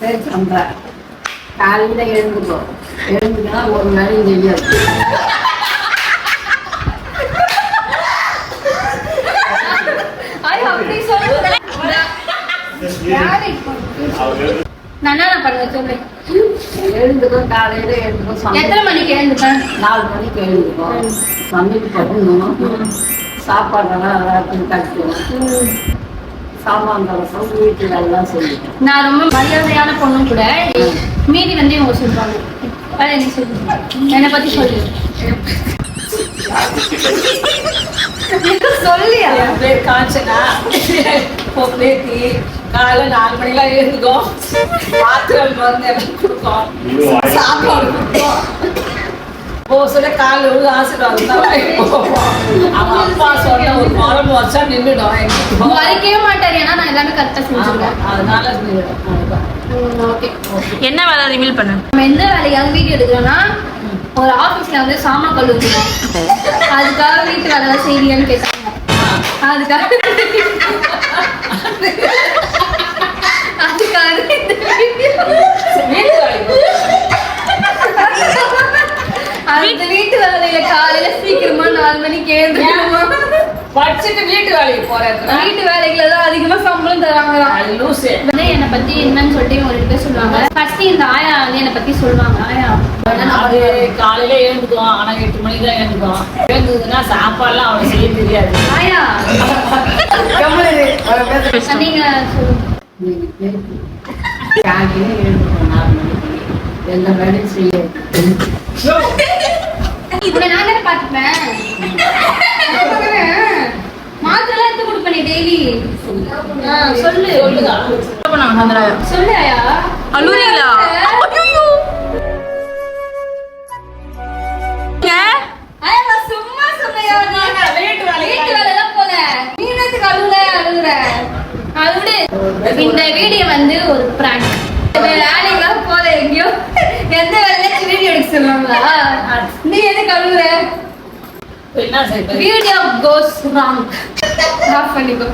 பேர் சம்பா. காலையில் எழுந்துக்கோ, எழுந்துனா ஒரு வேலையும் தெரியாது. எழுந்துக்கும் காலையில எழுந்துக்கும். எத்தனை மணிக்கு எழுந்துப்பேன்? 4 மணிக்கு எழுந்துக்கும். சமையல் பண்ணணும், சாப்பாடெல்லாம் எல்லாத்தையும் கட்டுவோம், சாமான் தரசம், வீட்டு வேலைலாம் செய்யணும். நான் ரொம்ப மரியாதையான பொண்ணும் கூட. மீதி வந்து இவங்க சொல்லுவாங்க. நீ சொல்லு, என்னை பத்தி சொல்லு. சொல்லியா? என் பேர் காஞ்சனா. பேத்தி காலையில் 4 மணிக்கெல்லாம் எழுந்துக்கும், பாத்திரம் வந்து எல்லாம் கொடுக்கும், சாப்பாடு கொடுக்கும். சொல்ல காலையில் விழுந்து ஆசீர்வாதம் தான் அவன் அப்பா சொன்ன ஒரு குழம்பு வச்சா நின்றுடும். வரைக்கவே மாட்டாரு, ஏன்னா நான் எல்லாமே கரெக்டாக செஞ்சுருவேன். அதனால ஓகே. என்ன வேலை ரிவீல் பண்ண? நம்ம எந்த வேலையாவது வீடியோ எடுக்கிறோம்னா ஒரு ஆஃபீஸில் வந்து சாமான் கழுவுறோம், அதுக்காக வீட்டு வேலை செய்யறியான்னு கேட்டாங்க. அதுக்காக அந்த வீட்டு வேலையில காலையில சீக்கிரமா 4 மணிக்கு எழுந்துக்கணுமா? படிச்சுட்டு வீட்டு வேலைக்கு போறேன். வீட்டு வேலைக்குல தான் அதிகமா சம்பளம் தராங்க. என்னை பத்தி என்னன்னு சொல்லிட்டு ஒரு 2 பேர் சொல்லுவாங்க. ஃபர்ஸ்ட் இந்த ஆயா வந்து என்னை பத்தி சொல்லுவாங்க. ஆயா அது காலையில எழுந்துக்குவோம், ஆனா 8 மணிக்கு தான் எழுந்துக்குவோம். எழுந்துதுன்னா சாப்பாடுலாம் அவனை செய்ய தெரியாது. ஆயா நீங்க காலையில எழுந்துக்குவோம் 4 மணிக்கு, எந்த வேலையும் செய்யாது. இப்ப நான் தானே பாத்துப்பேன். மாத்திரை எடுத்து கொடுப்பேன் டெய்லி. சொல்லு சொல்லு ஆயா. அழுறீங்களா? ஆயா சும்மா சொன்னையா? வீட்டு வேலை தான் போல. நீ என்னத்துக்கு அழுகுற? அழுடு. இந்த வீடியோ வந்து ஒரு பிராங்க். வேலைக்கெல்லாம் போல எங்கேயோ எந்த வேலையாச்சும் வீடியோ எடுக்க சொல்லுவாங்களா? நீ எதுக்கு அழுகுற? என்ன செய்ய வீடியோ கோஸ் ராங். ஆஃப் பண்ணிக்கோ.